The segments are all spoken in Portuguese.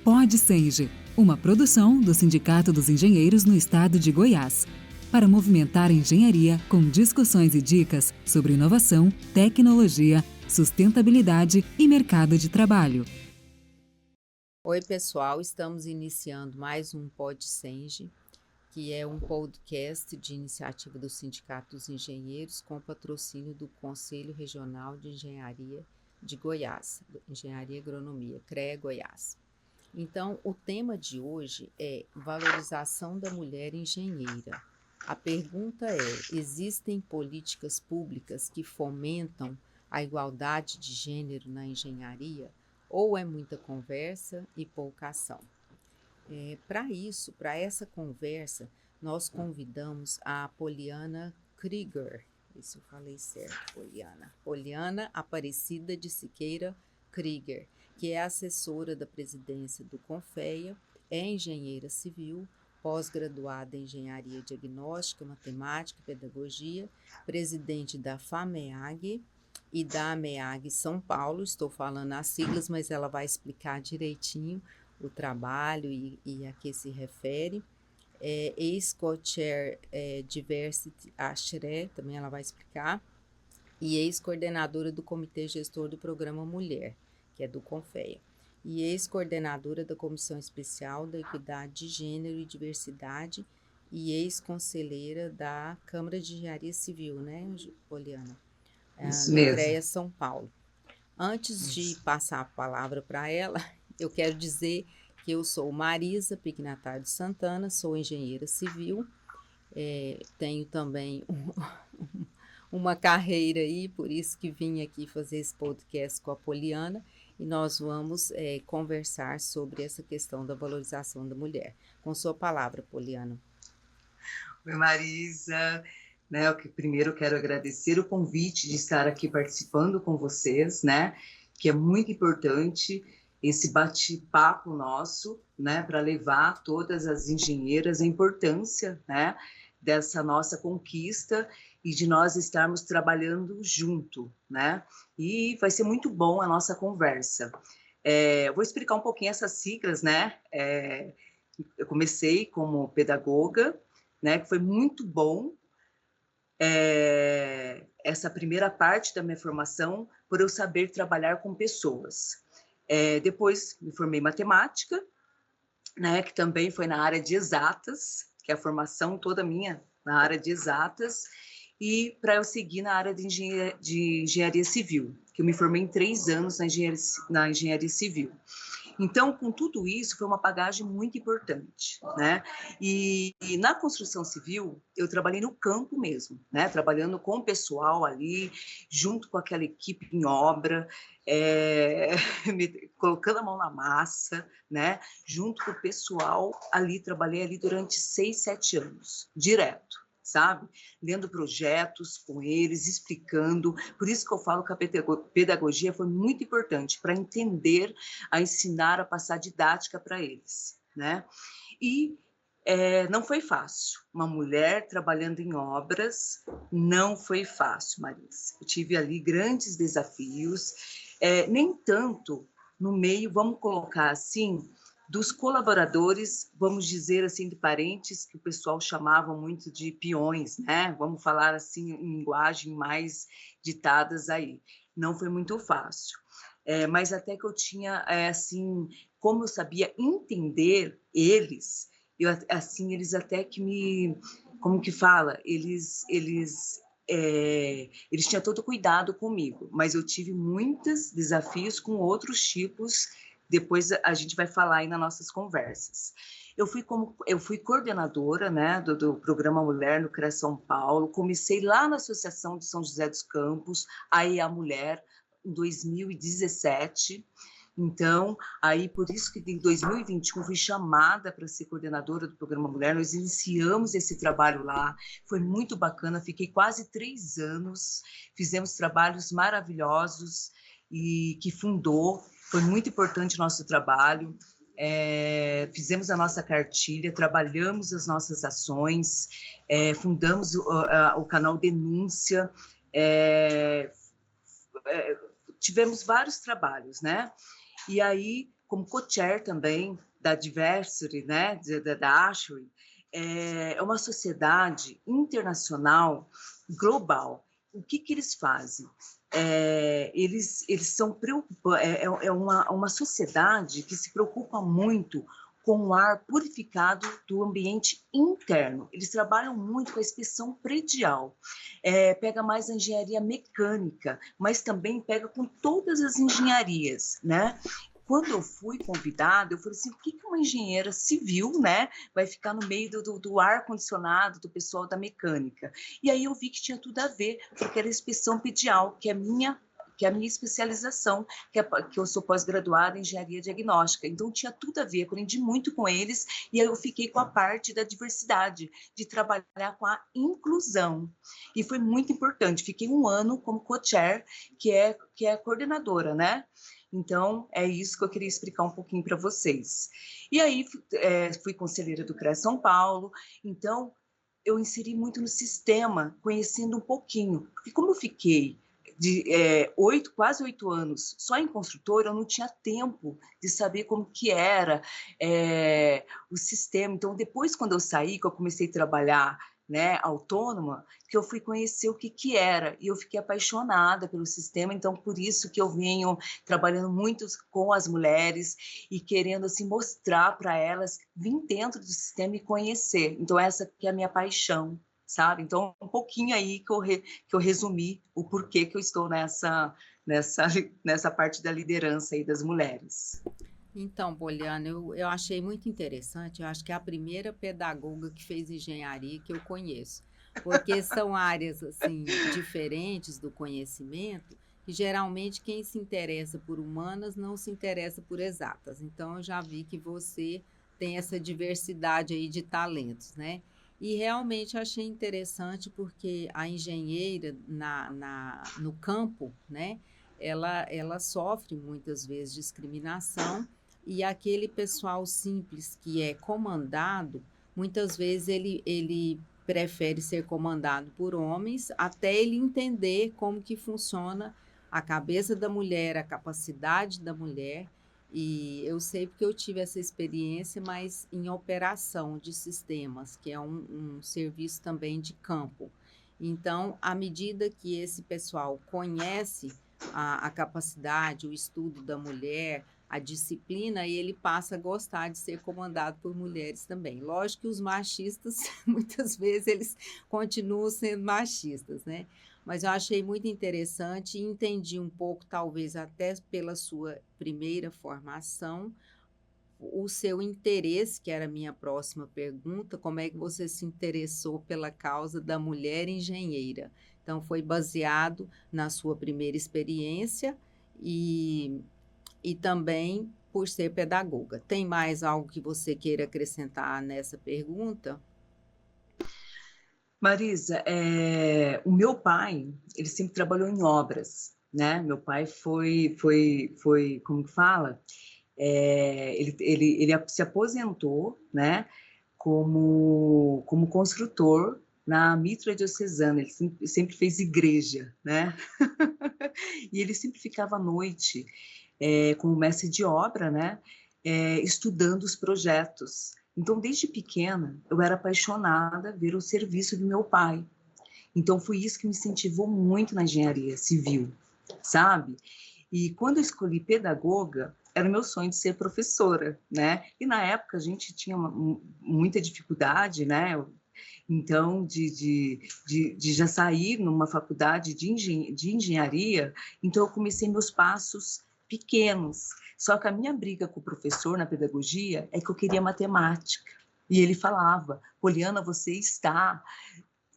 Pod Senge, uma produção do Sindicato dos Engenheiros no Estado de Goiás, para movimentar a engenharia com discussões e dicas sobre inovação, tecnologia, sustentabilidade e mercado de trabalho. Oi, pessoal, estamos iniciando mais um Pod Senge, que é um podcast de iniciativa do Sindicato dos Engenheiros com patrocínio do Conselho Regional de Engenharia de Goiás, Engenharia e Agronomia, CREA Goiás. Então, o tema de hoje é valorização da mulher engenheira. A pergunta é: existem políticas públicas que fomentam a igualdade de gênero na engenharia? Ou é muita conversa e pouca ação? Para essa conversa, nós convidamos a Poliana Krieger. Se eu falei certo, Poliana Aparecida de Siqueira Krieger, que é assessora da presidência do CONFEA, é engenheira civil, pós-graduada em engenharia diagnóstica, matemática e pedagogia, presidente da FAMEAG e da AMEAG São Paulo. Estou falando as siglas, mas ela vai explicar direitinho o trabalho e a que se refere. Ex-co-chair Diversity ASHRE, também ela vai explicar, e ex-coordenadora do Comitê Gestor do Programa Mulher, que é do CONFEA, e ex-coordenadora da Comissão Especial da Equidade de Gênero e Diversidade e ex-conselheira da Câmara de Engenharia Civil, né, Poliana? Isso do mesmo. CREA São Paulo. Antes de passar a palavra para ela, eu quero dizer que eu sou Marisa Pignatardi Santana, sou engenheira civil, tenho também uma carreira aí, por isso que vim aqui fazer esse podcast com a Poliana, e nós vamos conversar sobre essa questão da valorização da mulher. Com sua palavra, Poliana. Oi, Marisa. Primeiro eu quero agradecer o convite de estar aqui participando com vocês, né? Que é muito importante esse bate-papo nosso, né? Para levar a todas as engenheiras a importância, né? Dessa nossa conquista e de nós estarmos trabalhando junto, né? E vai ser muito bom a nossa conversa. Eu vou explicar um pouquinho essas siglas, né? Eu comecei como pedagoga, né? Que foi muito bom essa primeira parte da minha formação, por eu saber trabalhar com pessoas. Depois me formei em matemática, né? Que também foi na área de exatas, que é a formação toda minha na área de exatas, e para eu seguir na área de engenharia civil, que eu me formei em 3 anos na engenharia civil. Então, com tudo isso, foi uma bagagem muito importante, né? E na construção civil, eu trabalhei no campo mesmo, né? Trabalhando com o pessoal ali, junto com aquela equipe em obra, colocando a mão na massa, né? Junto com o pessoal ali, trabalhei ali durante 6, 7 anos, direto, sabe? Lendo projetos com eles, explicando. Por isso que eu falo que a pedagogia foi muito importante para entender, a ensinar, a passar didática para eles, né? E não foi fácil. Uma mulher trabalhando em obras não foi fácil, Marisa. Eu tive ali grandes desafios, nem tanto no meio, vamos colocar assim, dos colaboradores, vamos dizer assim, de parentes, que o pessoal chamava muito de peões, né? Vamos falar assim, em linguagem mais ditadas aí. Não foi muito fácil. Mas até que eu tinha, assim, como eu sabia entender eles, eles até que me... Como que fala? Eles tinham todo cuidado comigo, mas eu tive muitos desafios com outros tipos. Depois a gente vai falar aí nas nossas conversas. Eu fui coordenadora, né, do programa Mulher no CREA São Paulo. Comecei lá na Associação de São José dos Campos, aí a Mulher, em 2017. Então, aí por isso que em 2021 fui chamada para ser coordenadora do programa Mulher. Nós iniciamos esse trabalho lá, foi muito bacana, fiquei quase 3 anos, fizemos trabalhos maravilhosos e que fundou. Foi muito importante o nosso trabalho, fizemos a nossa cartilha, trabalhamos as nossas ações, fundamos o canal Denúncia, tivemos vários trabalhos, né? E aí como co-chair também da Diversity, né, da ASHRAE. É uma sociedade internacional global. O que eles fazem? Eles são uma sociedade que se preocupa muito com o ar purificado do ambiente interno. Eles trabalham muito com a inspeção predial. Pega mais a engenharia mecânica, mas também pega com todas as engenharias, né? Quando eu fui convidada, eu falei assim, por que uma engenheira civil, né, vai ficar no meio do ar-condicionado do pessoal da mecânica? E aí eu vi que tinha tudo a ver, porque era inspeção predial, que é a minha especialização, que eu sou pós-graduada em engenharia diagnóstica. Então, tinha tudo a ver, aprendi muito com eles, e aí eu fiquei com a parte da diversidade, de trabalhar com a inclusão. E foi muito importante, fiquei 1 ano como co-chair, que é a coordenadora, né? Então, é isso que eu queria explicar um pouquinho para vocês. E aí, fui conselheira do CREA São Paulo, então, eu inseri muito no sistema, conhecendo um pouquinho, porque como eu fiquei de quase 8 anos só em construtora, eu não tinha tempo de saber como que era o sistema. Então, depois, quando eu saí, que eu comecei a trabalhar, né, autônoma, que eu fui conhecer o que era, e eu fiquei apaixonada pelo sistema. Então, por isso que eu venho trabalhando muito com as mulheres e querendo, assim, mostrar para elas, vir dentro do sistema e conhecer. Então, essa que é a minha paixão, sabe? Então, um pouquinho aí que eu resumi o porquê que eu estou nessa parte da liderança aí das mulheres. Então, Poliana, eu achei muito interessante, eu acho que é a primeira pedagoga que fez engenharia que eu conheço, porque são áreas, assim, diferentes do conhecimento, e geralmente quem se interessa por humanas não se interessa por exatas. Então, eu já vi que você tem essa diversidade aí de talentos, né? E realmente achei interessante porque a engenheira no campo, né, ela sofre muitas vezes discriminação, e aquele pessoal simples que é comandado, muitas vezes ele prefere ser comandado por homens até ele entender como que funciona a cabeça da mulher, a capacidade da mulher. E eu sei porque eu tive essa experiência, mas em operação de sistemas, que é um serviço também de campo. Então, à medida que esse pessoal conhece a capacidade, o estudo da mulher, a disciplina, e ele passa a gostar de ser comandado por mulheres também. Lógico que os machistas, muitas vezes, eles continuam sendo machistas, né? Mas eu achei muito interessante e entendi um pouco, talvez até pela sua primeira formação, o seu interesse, que era a minha próxima pergunta, como é que você se interessou pela causa da mulher engenheira? Então, foi baseado na sua primeira experiência e também por ser pedagoga. Tem mais algo que você queira acrescentar nessa pergunta? Marisa, o meu pai, ele sempre trabalhou em obras, né? Meu pai foi como que fala? Ele se aposentou, né? Como construtor na Mitra Diocesana. Ele sempre fez igreja, né? E ele sempre ficava à noite como mestre de obra, né? Estudando os projetos. Então, desde pequena, eu era apaixonada por ver o serviço do meu pai. Então, foi isso que me incentivou muito na engenharia civil, sabe? E quando eu escolhi pedagoga, era o meu sonho de ser professora, né? E na época a gente tinha muita dificuldade, né? Então, de já sair numa faculdade de engenharia, então eu comecei meus passos pequenos. Só que a minha briga com o professor na pedagogia é que eu queria matemática. E ele falava, Poliana, você está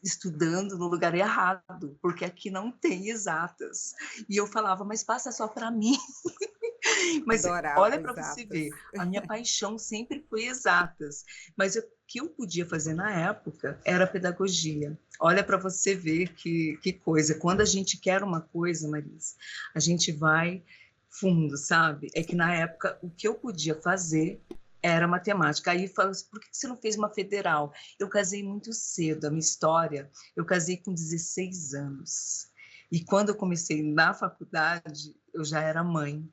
estudando no lugar errado, porque aqui não tem exatas. E eu falava, mas passa só para mim. Mas Adorava olha para exatas. você ver, a minha paixão sempre foi exatas, mas o que eu podia fazer na época era pedagogia. Olha para você ver que coisa. Quando a gente quer uma coisa, Marisa, a gente vai fundo, sabe? É que na época o que eu podia fazer era matemática. Aí fala assim, por que você não fez uma federal? Eu casei muito cedo, a minha história, eu casei com 16 anos. E quando eu comecei na faculdade, eu já era mãe.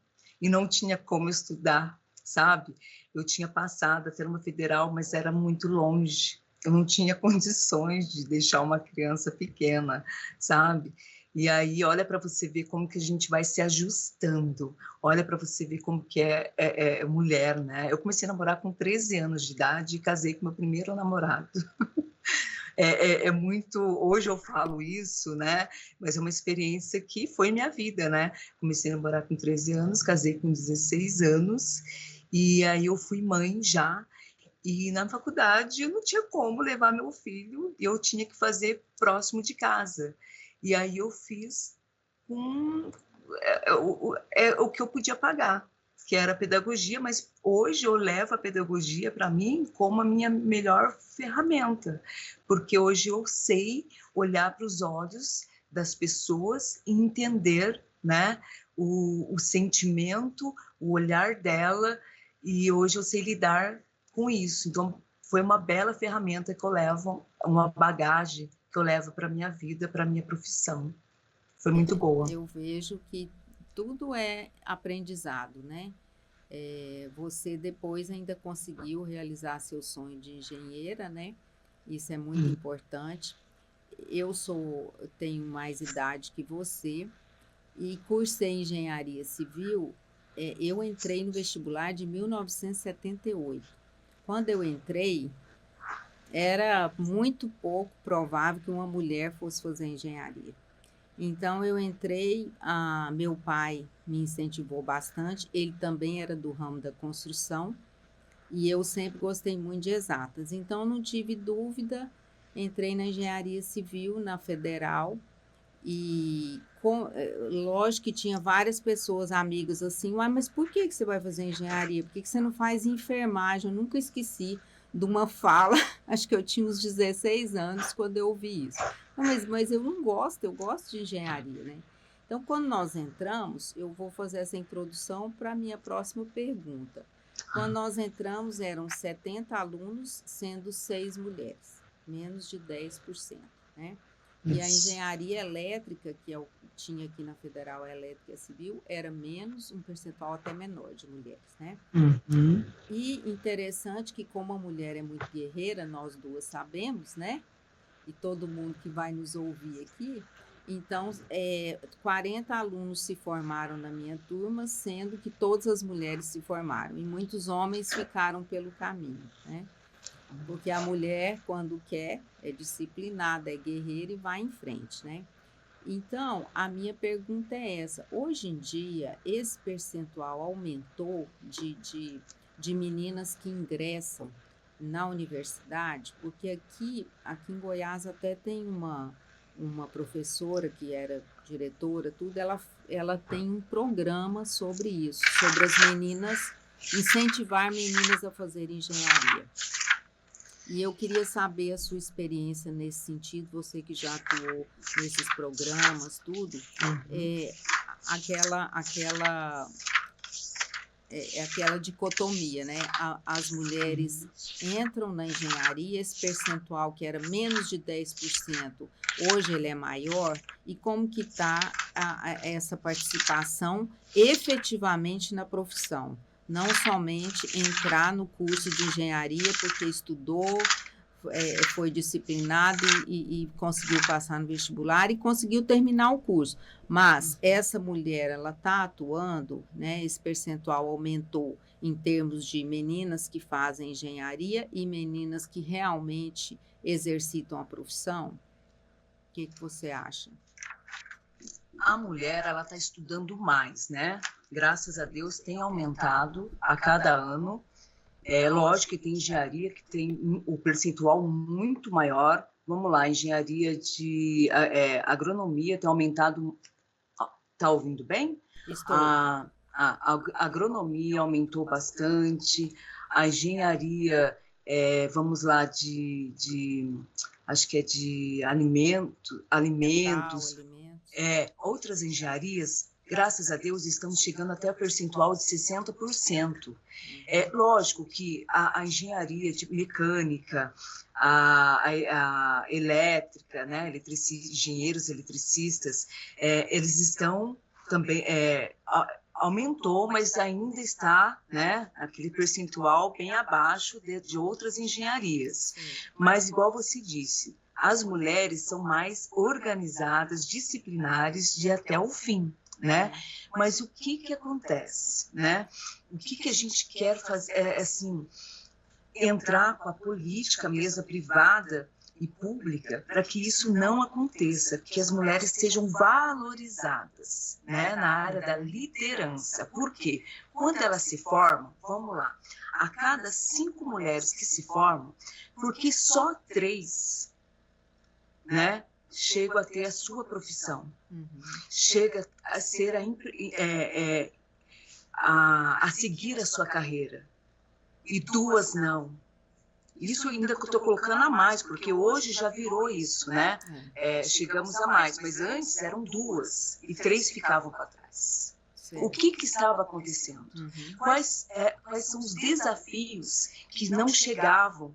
E não tinha como estudar sabe? Eu tinha passado a ter uma federal, mas era muito longe. Eu não tinha condições de deixar uma criança pequena, sabe? E aí, olha para você ver como que a gente vai se ajustando. Olha para você ver como que é mulher, né? Eu comecei a namorar com 13 anos de idade e casei com meu primeiro namorado. Muito... Hoje eu falo isso, né? Mas é uma experiência que foi minha vida, né? Comecei a namorar com 13 anos, casei com 16 anos. E aí eu fui mãe já. E na faculdade eu não tinha como levar meu filho. Eu tinha que fazer próximo de casa. E aí eu fiz o que eu podia pagar, que era a pedagogia, mas hoje eu levo a pedagogia para mim como a minha melhor ferramenta, porque hoje eu sei olhar para os olhos das pessoas e entender, né, o sentimento, o olhar dela, e hoje eu sei lidar com isso. Então, foi uma bela ferramenta que eu levo, uma bagagem que eu levo para a minha vida, para a minha profissão. Foi muito boa. Eu vejo que tudo é aprendizado, né? Você depois ainda conseguiu realizar seu sonho de engenheira, né? Isso é muito importante. Eu tenho mais idade que você e cursei engenharia civil. Eu entrei no vestibular de 1978. Quando eu entrei, era muito pouco provável que uma mulher fosse fazer engenharia. Então, eu entrei, meu pai me incentivou bastante, ele também era do ramo da construção, e eu sempre gostei muito de exatas. Então, não tive dúvida, entrei na engenharia civil, na federal, e lógico que tinha várias pessoas, amigas assim, mas por que você vai fazer engenharia? Por que você não faz enfermagem? Eu nunca esqueci de uma fala, acho que eu tinha uns 16 anos quando eu ouvi isso. Não, mas eu não gosto, eu gosto de engenharia, né? Então, quando nós entramos, eu vou fazer essa introdução para a minha próxima pergunta. Quando nós entramos, eram 70 alunos, sendo 6 mulheres, menos de 10%, né? E a engenharia elétrica, que tinha aqui na Federal, a elétrica civil, era menos, um percentual até menor de mulheres, né? Uhum. E interessante que como a mulher é muito guerreira, nós duas sabemos, né? E todo mundo que vai nos ouvir aqui, então 40 alunos se formaram na minha turma, sendo que todas as mulheres se formaram, e muitos homens ficaram pelo caminho, né? Porque a mulher, quando quer, é disciplinada, é guerreira e vai em frente, né? Então, a minha pergunta é essa. Hoje em dia, esse percentual aumentou de meninas que ingressam na universidade? Porque aqui em Goiás até tem uma professora que era diretora, tudo, ela tem um programa sobre isso, sobre as meninas, incentivar meninas a fazerem engenharia. E eu queria saber a sua experiência nesse sentido, você que já atuou nesses programas, tudo, aquela dicotomia, né? As mulheres entram na engenharia, esse percentual que era menos de 10%, hoje ele é maior, e como que está essa participação efetivamente na profissão? Não somente entrar no curso de engenharia porque estudou, foi disciplinado e conseguiu passar no vestibular e conseguiu terminar o curso. Mas essa mulher, ela está atuando, né? Esse percentual aumentou em termos de meninas que fazem engenharia e meninas que realmente exercitam a profissão? O que você acha? A mulher, ela está estudando mais, né? Graças a Deus tem aumentado a cada ano. Lógico que tem engenharia que tem o percentual muito maior. Vamos lá, engenharia de agronomia tem aumentado. Está ouvindo bem? Estou. A agronomia aumentou bastante. A engenharia, vamos lá, acho que é de alimentos. Outras engenharias, graças a Deus, estão chegando até o percentual de 60%. Lógico que a engenharia de mecânica, a elétrica, né, engenheiros eletricistas, eles estão também aumentou, mas ainda está, né, aquele percentual bem abaixo de outras engenharias. Mas, igual você disse, as mulheres são mais organizadas, disciplinares de até o fim, né? Mas o que acontece, né? O que a gente quer fazer, assim, entrar com a política mesmo privada e pública para que isso não aconteça, que as mulheres sejam valorizadas, né, na área da liderança. Por quê? Quando elas se formam, vamos lá, a cada 5 mulheres que se formam, porque só 3, né, chegam a ter a sua profissão, chega a ser a seguir a sua carreira, e 2 não. Isso ainda que eu estou colocando a mais, porque hoje já virou isso, né? Chegamos a mais, mas antes eram 2 e 3 ficavam para trás. O que estava acontecendo? Quais são os desafios que não chegavam,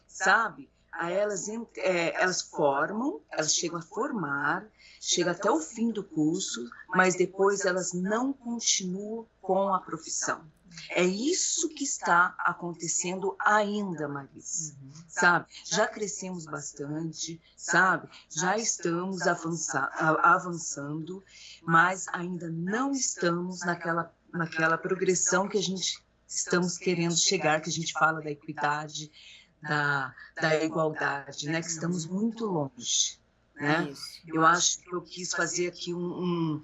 sabe? Elas formam, elas chegam a formar, chegam até o fim do curso, mas depois elas não continuam com a profissão. É isso que está acontecendo ainda, Marisa, sabe? Já crescemos bastante, sabe? Já estamos avançando, mas ainda não estamos naquela progressão que a gente estamos querendo chegar, que a gente fala da equidade, da igualdade, né? Que estamos muito longe, né? Eu acho que eu quis fazer aqui um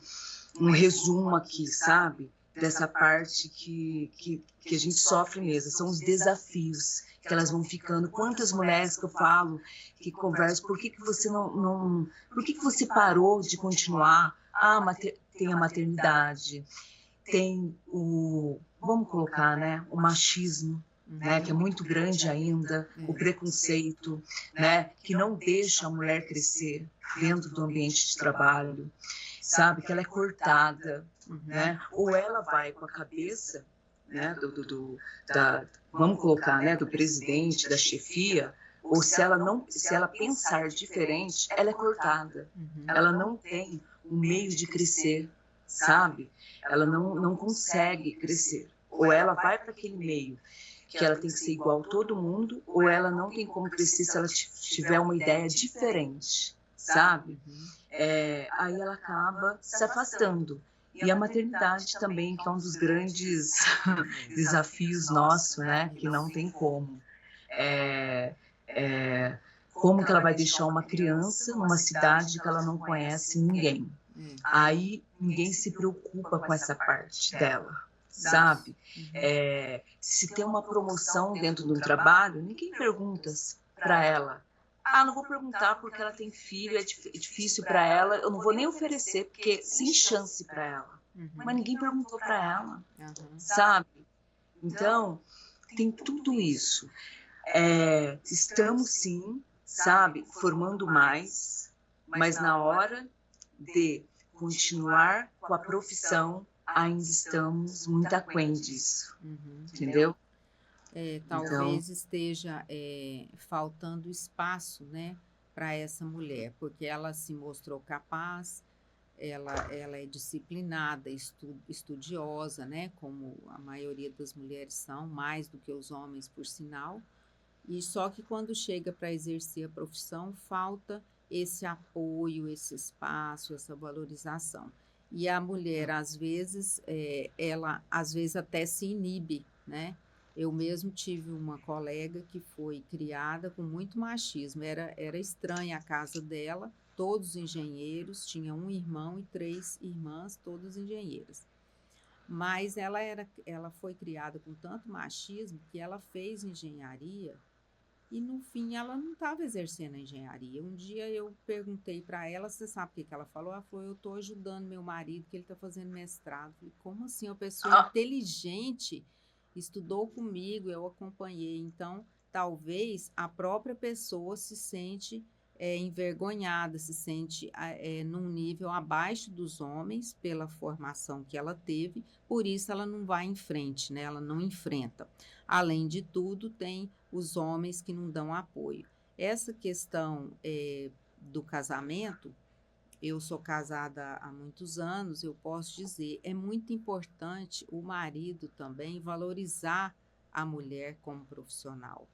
resumo aqui, sabe? Dessa parte que a gente sofre mesmo, são os desafios que elas vão ficando. Quantas mulheres que eu falo, que converso, por que você por que você parou de continuar? Tem a maternidade, tem vamos colocar, né, o machismo, né, que é muito grande ainda, o preconceito, né, que não deixa a mulher crescer dentro do ambiente de trabalho, sabe, que ela é cortada, né, ou ela vai com a cabeça, né, vamos colocar, né, do presidente, da chefia, ou se ela pensar diferente, ela é cortada, ela não tem um meio de crescer, sabe, ela não consegue crescer, ou ela vai para aquele meio que ela tem que ser igual a todo mundo, ou ela não tem como crescer se ela tiver uma ideia diferente, sabe? Aí ela acaba se afastando. E a maternidade também, que é um dos grandes desafios nossos, né? Que não tem como. Como que ela vai deixar uma criança numa cidade que ela não conhece ninguém? Aí ninguém se preocupa com essa parte dela, sabe? Se tem uma promoção dentro do trabalho, ninguém pergunta para ela. Não vou perguntar porque ela tem filho, é difícil para ela, eu não vou nem oferecer, porque sem chance para ela. Mas ninguém perguntou para ela, sabe? Então, tem tudo isso. Estamos, sim, sabe, formando mais, mas na hora de continuar com a profissão, ainda estamos muito aquém disso, entendeu? Talvez esteja faltando espaço, né, para essa mulher, porque ela se mostrou capaz, ela é disciplinada, estudiosa, né, como a maioria das mulheres são, mais do que os homens, por sinal, e só que quando chega para exercer a profissão, falta esse apoio, esse espaço, essa valorização. E a mulher, às vezes, ela às vezes até se inibe, né? Eu mesmo tive uma colega que foi criada com muito machismo, era estranha a casa dela, todos engenheiros, tinha um irmão e 3 irmãs, todas engenheiras. Mas ela foi criada com tanto machismo que ela fez engenharia e, no fim, ela não estava exercendo a engenharia. Um dia eu perguntei para ela, você sabe o que ela falou? Ela falou, eu estou ajudando meu marido, que ele está fazendo mestrado. Eu falei, como assim? Uma pessoa inteligente estudou comigo, eu acompanhei. Então, talvez a própria pessoa se sente envergonhada, se sente num nível abaixo dos homens pela formação que ela teve, por isso ela não vai em frente, né? Ela não enfrenta. Além de tudo, tem os homens que não dão apoio. Essa questão do casamento, eu sou casada há muitos anos, eu posso dizer, é muito importante o marido também valorizar a mulher como profissional.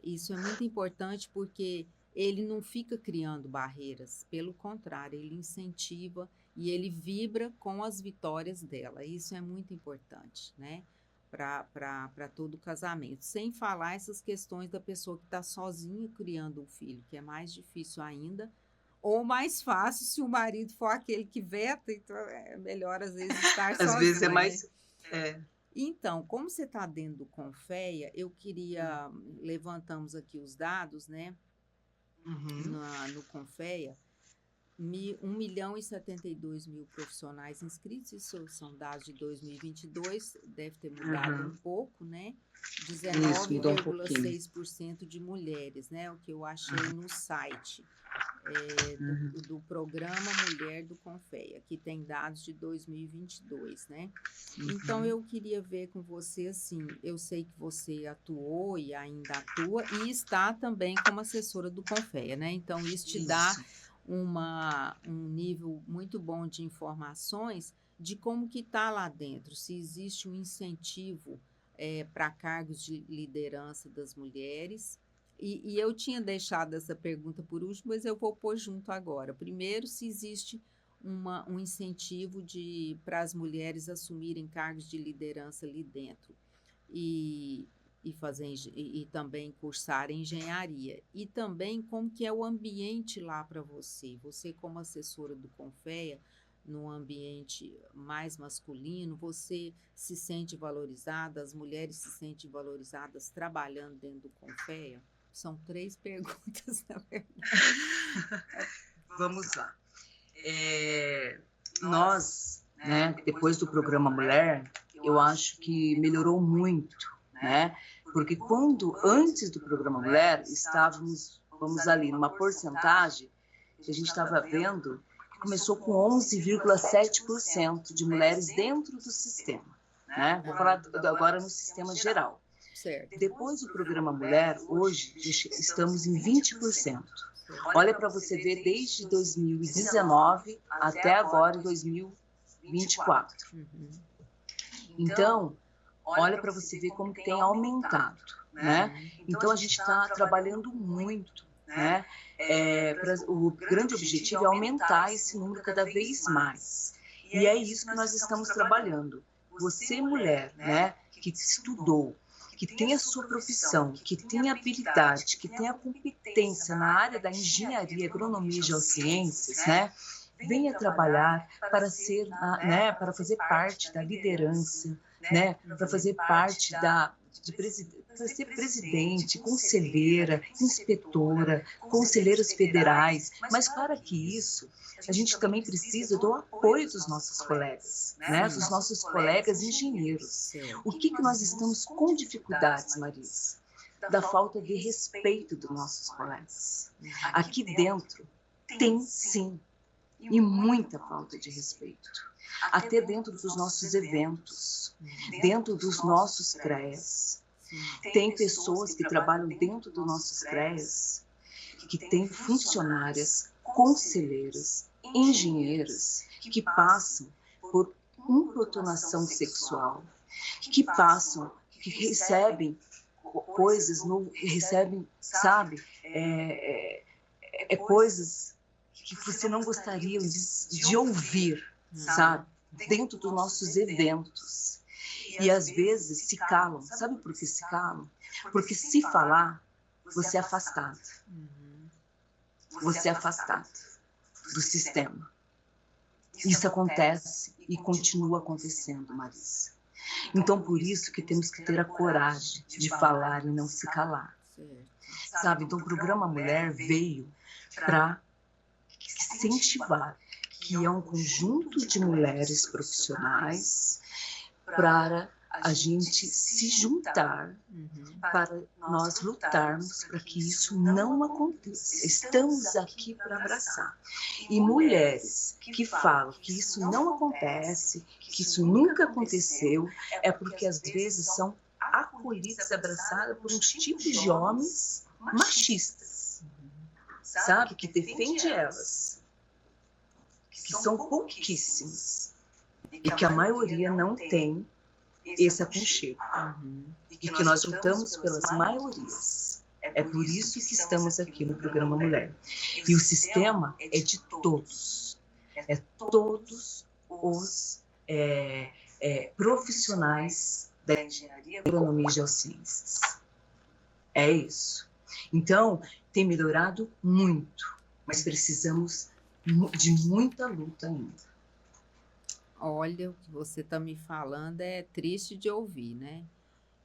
Isso é muito importante porque ele não fica criando barreiras, pelo contrário, ele incentiva e ele vibra com as vitórias dela. Isso é muito importante, né? Para todo casamento. Sem falar essas questões da pessoa que está sozinha criando um filho, que é mais difícil ainda, ou mais fácil se o marido for aquele que veta, então é melhor às vezes estar Às sozinho, vezes é né? mais. É. Então, como você está dentro do Confeia, eu queria, levantamos aqui os dados, né, Uhum. no Confeia, 1.072.000 profissionais inscritos, isso são dados de 2022, deve ter mudado um pouco, né? Isso, mudou um pouquinho. 19,6% de mulheres, né? O que eu achei no site do programa Mulher do Confeia, que tem dados de 2022, né? Então, eu queria ver com você, assim, eu sei que você atuou e ainda atua e está também como assessora do Confeia, né? Então, isso te dá um nível muito bom de informações de como que está lá dentro, se existe um incentivo para cargos de liderança das mulheres. E eu tinha deixado essa pergunta por último, mas eu vou pôr junto agora. Primeiro, se existe um incentivo para as mulheres assumirem cargos de liderança ali dentro e também cursar engenharia. E também como que é o ambiente lá para você. Você, como assessora do Confeia, num ambiente mais masculino, você se sente valorizada, as mulheres se sentem valorizadas trabalhando dentro do Confeia? São 3 perguntas, na verdade. Vamos lá. Nós, né, depois do programa Mulher, eu acho que melhorou muito, né? Porque antes do programa Mulher, estávamos, vamos ali, numa porcentagem que a gente estava vendo que começou com 11,7% de mulheres dentro do sistema, né? Vou falar agora no sistema geral. Certo. Depois do programa Mulher, hoje estamos em 20%. Olha para você ver desde 2019 até agora, em 2024. Então, olha para você ver como tem aumentado, né? Então, a gente está trabalhando muito, né? O grande objetivo é aumentar esse número cada vez mais. E é isso que nós estamos trabalhando. Você, mulher, né, que estudou, que tem a sua profissão, que tem habilidade, que tem a competência na área da engenharia, agronomia e geociências, né? Venha trabalhar para ser, né, para fazer parte da liderança, né? Para fazer parte para ser presidente, conselheira, inspetora, conselheiras federais. Mas para que isso, a gente também precisa do apoio dos nossos colegas, né? Dos nossos colegas engenheiros. O que nós estamos com dificuldades, Marisa? Da falta de respeito dos nossos colegas. Aqui dentro tem, sim, e muita falta de respeito. Até dentro dos nossos eventos, dentro dos nossos CREAs. Tem pessoas que trabalham dentro dos nossos CREAs, que têm funcionárias, conselheiras, engenheiras, que passam por importunação sexual, que passam, que recebem coisas, recebem, sabe, coisas que você não gostaria de ouvir, sabe, dentro dos nossos eventos. E às vezes se calam. Sabe por que se calam? Porque se falar, você é afastado. Você é afastado do sistema. Isso acontece e continua acontecendo, Marisa. Então, por isso que temos que ter a coragem de falar e não se calar. Sabe? Então, o programa Mulher veio para incentivar que é um conjunto de mulheres profissionais para a gente se juntar, para nós lutarmos para que isso não aconteça. Estamos aqui para abraçar. E mulheres que falam que isso não acontece, que isso nunca aconteceu, é porque às vezes são acolhidas, abraçadas por uns tipos de homens machistas, sabe, que defende elas. que são pouquíssimos e que a maioria não tem esse aconchego. E que nós lutamos pelas maiorias. É por isso que estamos aqui no programa Mulher. E o sistema é de todos. É todos os profissionais da engenharia, agronomia e geociências. É isso. Então, tem melhorado muito, mas precisamos de muita luta ainda. Olha, o que você está me falando é triste de ouvir, né?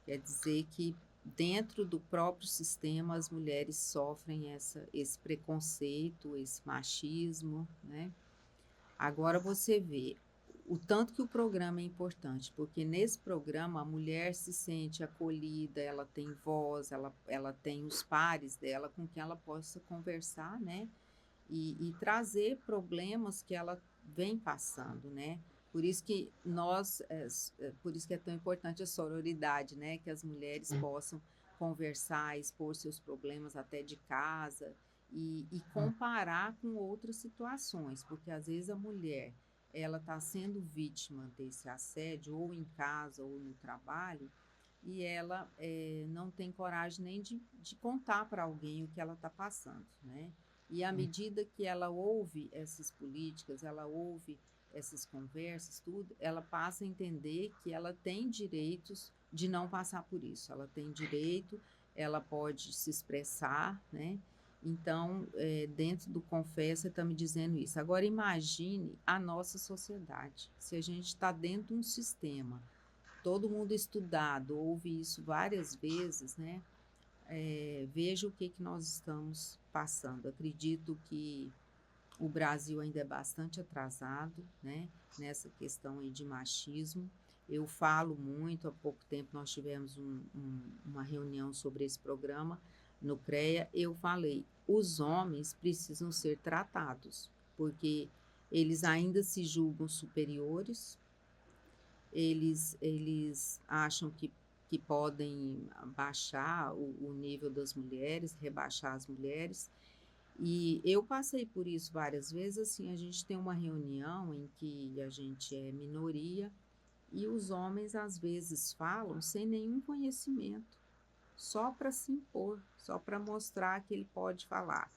Quer dizer que dentro do próprio sistema as mulheres sofrem esse preconceito, esse machismo, né? Agora você vê o tanto que o programa é importante, porque nesse programa a mulher se sente acolhida, ela tem voz, ela tem os pares dela com quem ela possa conversar, né? E trazer problemas que ela vem passando, né? Por isso que por isso que é tão importante a sororidade, né? Que as mulheres possam conversar, expor seus problemas até de casa e comparar com outras situações, porque às vezes a mulher ela está sendo vítima desse assédio ou em casa ou no trabalho e ela não tem coragem nem de contar para alguém o que ela está passando, né? E à medida que ela ouve essas políticas, ela ouve essas conversas, tudo, ela passa a entender que ela tem direitos de não passar por isso. Ela tem direito, ela pode se expressar, né? Então, dentro do Confessa, está me dizendo isso. Agora, imagine a nossa sociedade. Se a gente está dentro de um sistema, todo mundo estudado, ouve isso várias vezes, né? Veja o que nós estamos passando. Acredito que o Brasil ainda é bastante atrasado, né, nessa questão aí de machismo. Eu falo muito, há pouco tempo nós tivemos uma reunião sobre esse programa no CREA, eu falei, os homens precisam ser tratados, porque eles ainda se julgam superiores, eles acham que podem baixar o nível das mulheres, rebaixar as mulheres. E eu passei por isso várias vezes, assim, a gente tem uma reunião em que a gente é minoria e os homens às vezes falam sem nenhum conhecimento, só para se impor, só para mostrar que ele pode falar.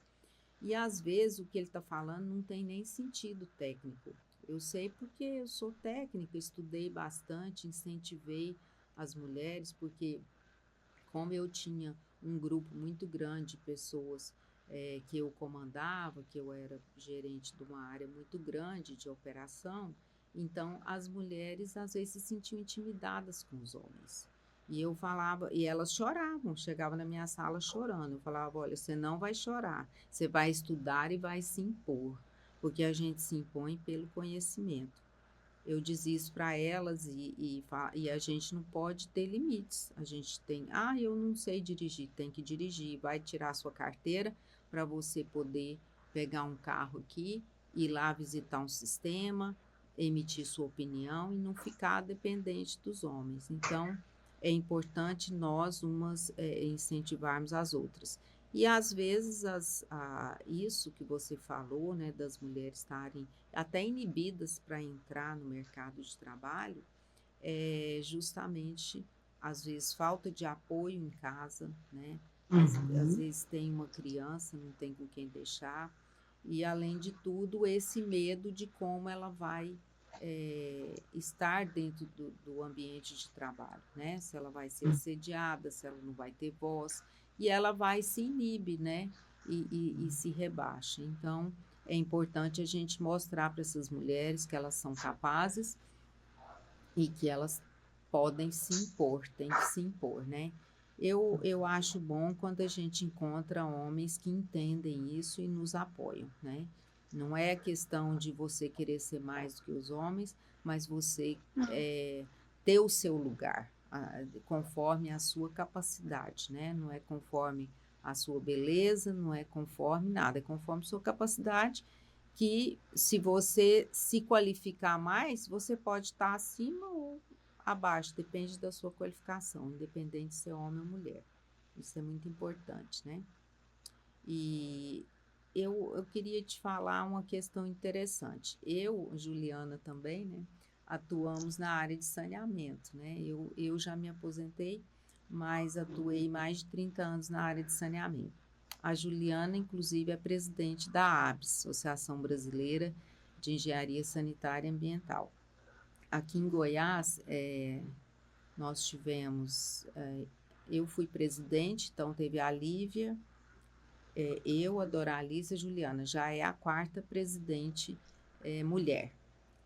E às vezes o que ele está falando não tem nem sentido técnico. Eu sei porque eu sou técnica, estudei bastante, incentivei as mulheres, porque como eu tinha um grupo muito grande de pessoas que eu comandava, que eu era gerente de uma área muito grande de operação, então as mulheres às vezes se sentiam intimidadas com os homens. E eu falava, e elas choravam, chegavam na minha sala chorando. Eu falava, olha, você não vai chorar, você vai estudar e vai se impor, porque a gente se impõe pelo conhecimento. Eu dizia isso para elas e a gente não pode ter limites. A gente tem, eu não sei dirigir, tem que dirigir. Vai tirar a sua carteira para você poder pegar um carro aqui, ir lá visitar um sistema, emitir sua opinião e não ficar dependente dos homens. Então, é importante nós incentivarmos as outras. E às vezes isso que você falou, né, das mulheres estarem até inibidas para entrar no mercado de trabalho, é justamente, às vezes, falta de apoio em casa, né? Às vezes tem uma criança, não tem com quem deixar, e além de tudo, esse medo de como ela vai estar dentro do ambiente de trabalho, né? Se ela vai ser assediada, se ela não vai ter voz, e ela vai se inibe, né? E se rebaixa. Então, é importante a gente mostrar para essas mulheres que elas são capazes e que elas podem se impor, tem que se impor, né? Eu acho bom quando a gente encontra homens que entendem isso e nos apoiam, né? Não é questão de você querer ser mais do que os homens, mas você ter o seu lugar, conforme a sua capacidade, né? Não é conforme a sua beleza, não é conforme nada, é conforme a sua capacidade, que se você se qualificar mais, você pode estar acima ou abaixo, depende da sua qualificação, independente de ser homem ou mulher. Isso é muito importante, né? E eu queria te falar uma questão interessante. Eu, Juliana também, né, atuamos na área de saneamento, né? Eu já me aposentei, mas atuei mais de 30 anos na área de saneamento. A Juliana, inclusive, é presidente da ABS, Associação Brasileira de Engenharia Sanitária e Ambiental. Aqui em Goiás, nós tivemos, eu fui presidente, então teve a Lívia, eu, a Doralice e a Juliana, já é a quarta presidente mulher.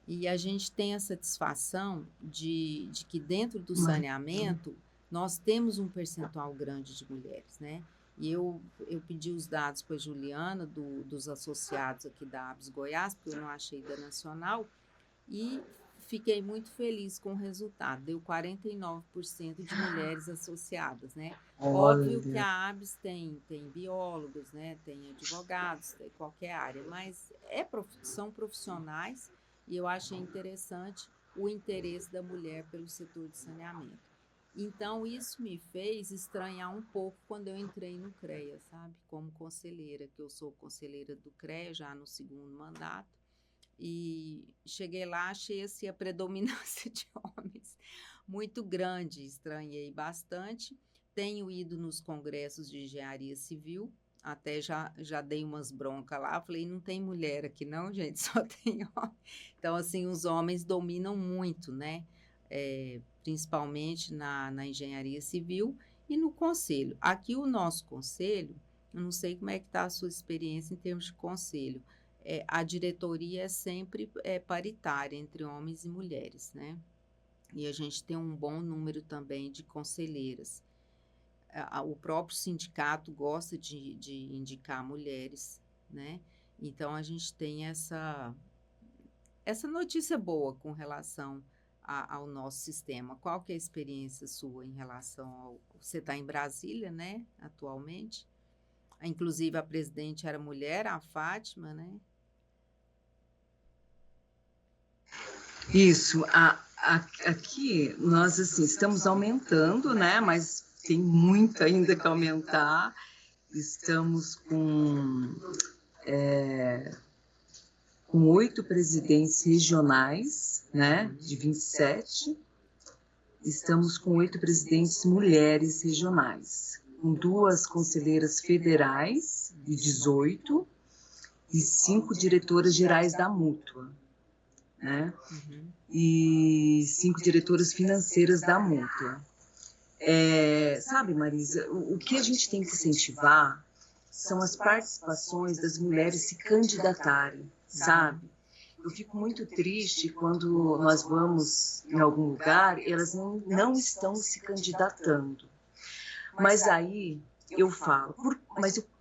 E a gente tem a satisfação de que dentro do saneamento nós temos um percentual grande de mulheres, né? E eu pedi os dados para a Juliana, dos associados aqui da ABS Goiás, porque eu não achei da Nacional, e fiquei muito feliz com o resultado. Deu 49% de mulheres associadas, né? Óbvio que a ABS tem biólogos, né? Tem advogados, tem qualquer área, mas são profissionais e eu achei interessante o interesse da mulher pelo setor de saneamento. Então, isso me fez estranhar um pouco quando eu entrei no CREA, sabe? Como conselheira, que eu sou conselheira do CREA já no 2º mandato. E cheguei lá, achei assim, a predominância de homens muito grande, estranhei bastante. Tenho ido nos congressos de engenharia civil, até já dei umas broncas lá, falei, não tem mulher aqui não, gente, só tem homem. Então, assim, os homens dominam muito, né? Principalmente na engenharia civil e no conselho. Aqui o nosso conselho, eu não sei como é que está a sua experiência em termos de conselho, a diretoria é sempre paritária entre homens e mulheres, né? E a gente tem um bom número também de conselheiras. O próprio sindicato gosta de indicar mulheres, né? Então, a gente tem essa notícia boa com relação ao nosso sistema. Qual que é a experiência sua em relação ao... Você está em Brasília, né, atualmente? Inclusive, a presidente era mulher, a Fátima, né? Isso. Aqui, nós, assim, estamos aumentando, né, mas tem muito ainda que aumentar. Estamos com 8 presidentes regionais, né, de 27. Estamos com 8 presidentes mulheres regionais, com 2 conselheiras federais, de 18, e 5 diretoras gerais da Mútua, né? E 5 diretoras financeiras da Mútua. Sabe, Marisa, o que a gente tem que incentivar são as participações das mulheres se candidatarem, sabe? Eu fico muito triste quando nós vamos em algum lugar e elas não estão se candidatando. Mas aí eu falo,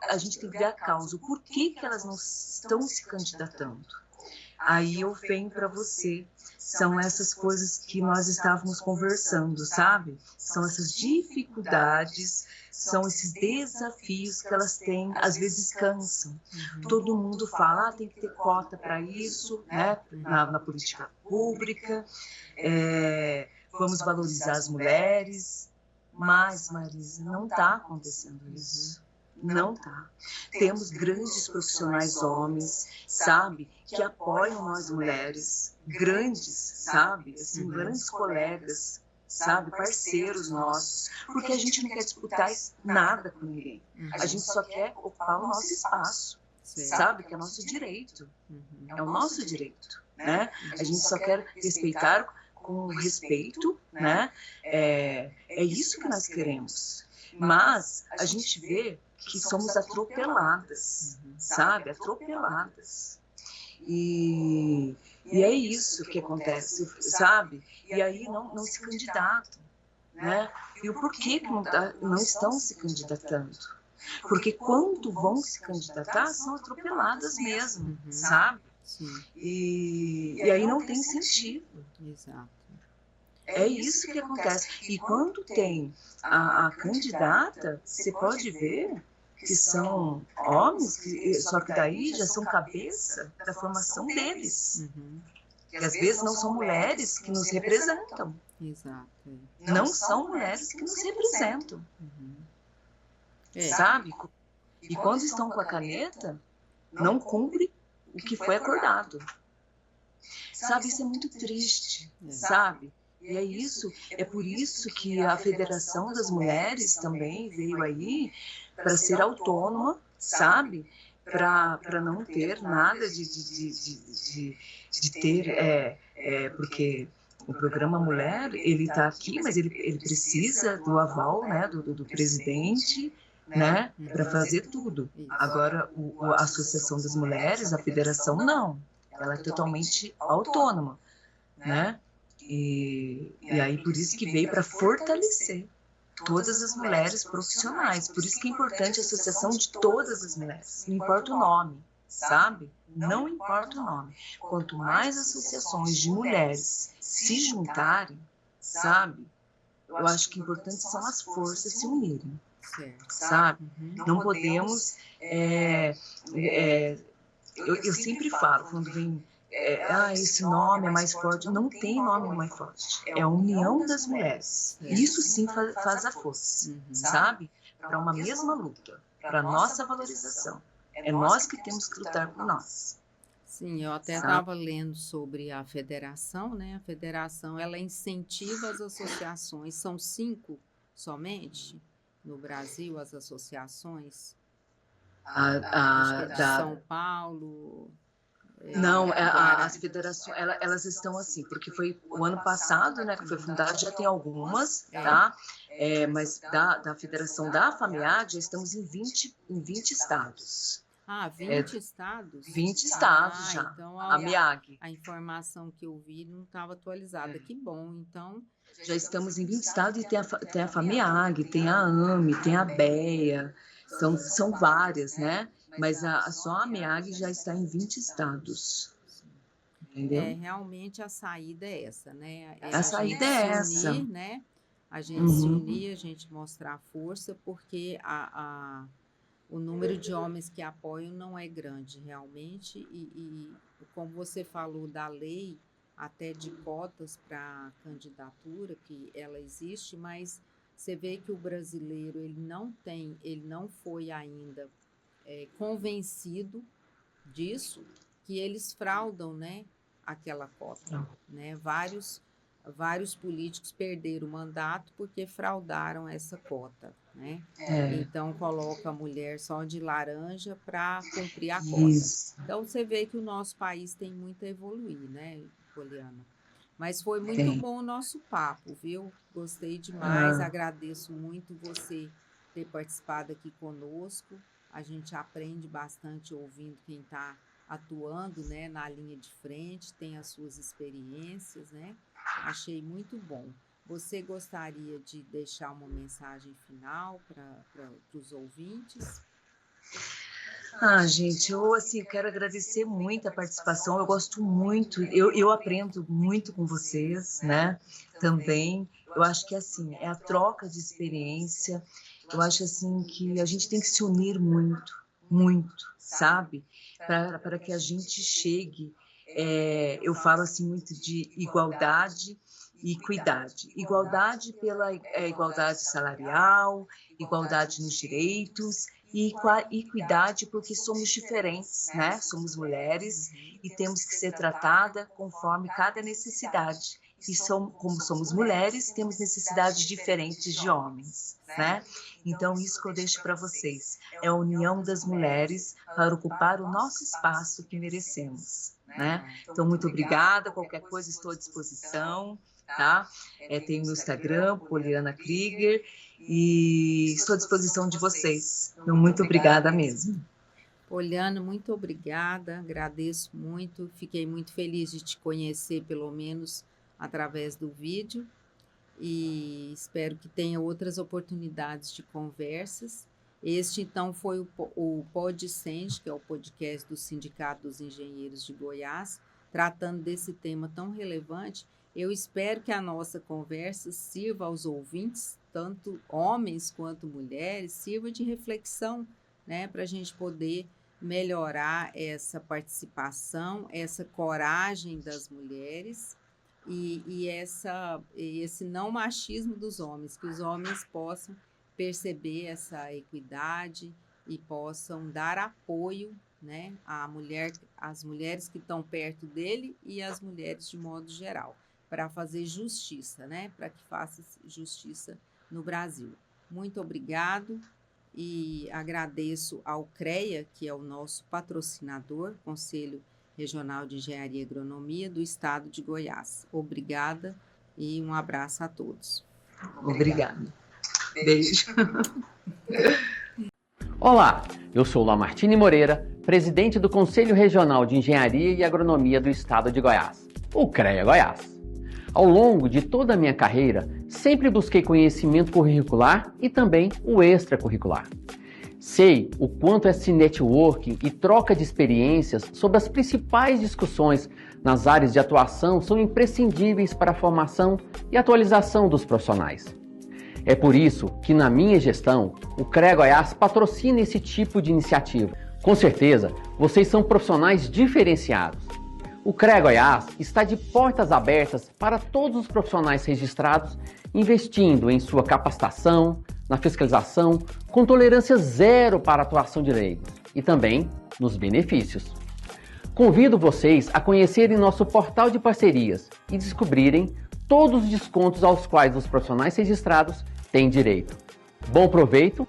a gente tem que ver a causa, o porquê que elas não estão se candidatando. Aí eu venho para você, são essas coisas que nós estávamos conversando, sabe? São essas dificuldades, são esses desafios que elas têm, às vezes cansam. Todo mundo fala, tem que ter cota para isso, né? Na política pública, vamos valorizar as mulheres, mas, Marisa, não está acontecendo isso. Não tá. Temos grandes profissionais homens, sabe, que apoiam nós mulheres, grandes, sabe, assim, grandes colegas, sabe, parceiros nossos, porque a gente não quer disputar nada com ninguém. A gente só quer ocupar o nosso espaço, sabe, que é nosso direito. É o nosso direito, né? A gente só quer respeitar com respeito, né? É isso que nós queremos. Mas a gente vê que somos atropeladas, sabe? Atropeladas. E é isso que acontece, sabe? E aí não se candidatam, né? E o porquê que não estão se candidatando? Porque quando vão se candidatar, são atropeladas mesmo, sabe? E aí não tem incentivo. Exato. É isso que acontece. E quando tem a candidata, você pode ver que são homens, só que daí já são cabeça da formação deles. Que às vezes não são mulheres que nos representam. Exato. Não são mulheres que nos representam. Sabe? E quando estão com a caneta, não cumpre o que foi acordado. Sabe, isso é muito triste, sabe? E é por isso que a Federação das Mulheres também veio aí para ser autônoma, sabe? Para não ter nada de ter, porque o programa Mulher, ele está aqui, mas ele precisa do aval, né, do presidente, né, para fazer tudo. Agora, a Associação das Mulheres, a federação, não. Ela é totalmente autônoma, né? E aí, por isso que veio para fortalecer todas as mulheres profissionais. Por isso que é importante a associação de todas as mulheres. Não importa o nome, sabe? Não importa o nome. Quanto mais associações de mulheres se juntarem, sabe? Eu acho que importante são as forças se unirem, sabe? Não podemos... eu sempre falo, quando vem... esse nome é mais forte. Não tem nome mais forte. É a união das mulheres. Isso sim faz a força, sabe? Para uma mesma luta, para nossa valorização. É nós que temos que lutar por nós. Sim, eu até estava lendo sobre a federação, né? A federação, ela incentiva as associações. São 5 somente no Brasil, as associações. Acho que é de São Paulo... Não, as federações, elas estão assim, porque foi o ano passado, né, que foi fundada, já tem algumas, tá? Mas da federação da FAMEAD, já estamos em 20 estados. 20 estados? 20 estados já, então a MEAG. A informação que eu vi não estava atualizada, que bom, então... Já estamos em 20 estados e tem a FAMEAG, tem a AME, tem a BEA, são várias, né? Mas só a MEAG já está em 20 estados. Entendeu? Realmente a saída é essa, né? A saída é essa. Unir, né? A gente se unir, a gente mostrar força, porque o número de homens que apoiam não é grande, realmente. E como você falou da lei, até de cotas para candidatura, que ela existe, mas você vê que o brasileiro, ele não foi ainda convencido disso, que eles fraudam, né, aquela cota, né? Vários políticos perderam o mandato porque fraudaram essa cota, né? Então coloca a mulher só de laranja para cumprir a cota. Então você vê que o nosso país tem muito a evoluir, né, Poliana? Mas foi muito bom o nosso papo, viu? Gostei demais, agradeço muito você ter participado aqui conosco. A gente aprende bastante ouvindo quem está atuando, né, na linha de frente, tem as suas experiências, né? Achei muito bom. Você gostaria de deixar uma mensagem final para os ouvintes? Gente, eu assim, quero agradecer muito a participação, eu gosto muito, eu aprendo muito com vocês, né, também. Eu acho que assim, é a troca de experiência. Eu acho assim que a gente tem que se unir muito, muito, sabe? Para que a gente chegue, eu falo assim muito de igualdade e equidade. Igualdade pela igualdade salarial, igualdade nos direitos, e equidade porque somos diferentes, né? Somos mulheres e temos que ser tratada conforme cada necessidade. E como somos mulheres, temos necessidades diferentes de homens, né? Então, isso que eu deixo para vocês é a união das mulheres para ocupar o nosso espaço que merecemos, né? Então, muito obrigada. Qualquer coisa, estou à disposição, tá? Tem o meu Instagram, Poliana Krieger, e estou à disposição de vocês. Então, muito obrigada mesmo. Poliana, muito obrigada, agradeço muito, fiquei muito feliz de te conhecer, pelo menos através do vídeo, e espero que tenha outras oportunidades de conversas. Este, então, foi o PodSenge, que é o podcast do Sindicato dos Engenheiros de Goiás, tratando desse tema tão relevante. Eu espero que a nossa conversa sirva aos ouvintes, tanto homens quanto mulheres, sirva de reflexão, né, para a gente poder melhorar essa participação, essa coragem das mulheres e esse não machismo dos homens, que os homens possam perceber essa equidade e possam dar apoio né, as mulheres que estão perto dele e as mulheres de modo geral, para fazer justiça, né, para que faça justiça no Brasil. Muito obrigado e agradeço ao CREA, que é o nosso patrocinador, Conselho Regional de Engenharia e Agronomia do Estado de Goiás. Obrigada e um abraço a todos. Obrigada. Beijo. Olá, eu sou Lamartine Moreira, presidente do Conselho Regional de Engenharia e Agronomia do Estado de Goiás, o CREA Goiás. Ao longo de toda a minha carreira, sempre busquei conhecimento curricular e também o extracurricular. Sei o quanto esse networking e troca de experiências sobre as principais discussões nas áreas de atuação são imprescindíveis para a formação e atualização dos profissionais. É por isso que, na minha gestão, o CREA Goiás patrocina esse tipo de iniciativa. Com certeza, vocês são profissionais diferenciados. O CREA Goiás está de portas abertas para todos os profissionais registrados, investindo em sua capacitação, na fiscalização, com tolerância zero para a atuação de leigos e também nos benefícios. Convido vocês a conhecerem nosso portal de parcerias e descobrirem todos os descontos aos quais os profissionais registrados têm direito. Bom proveito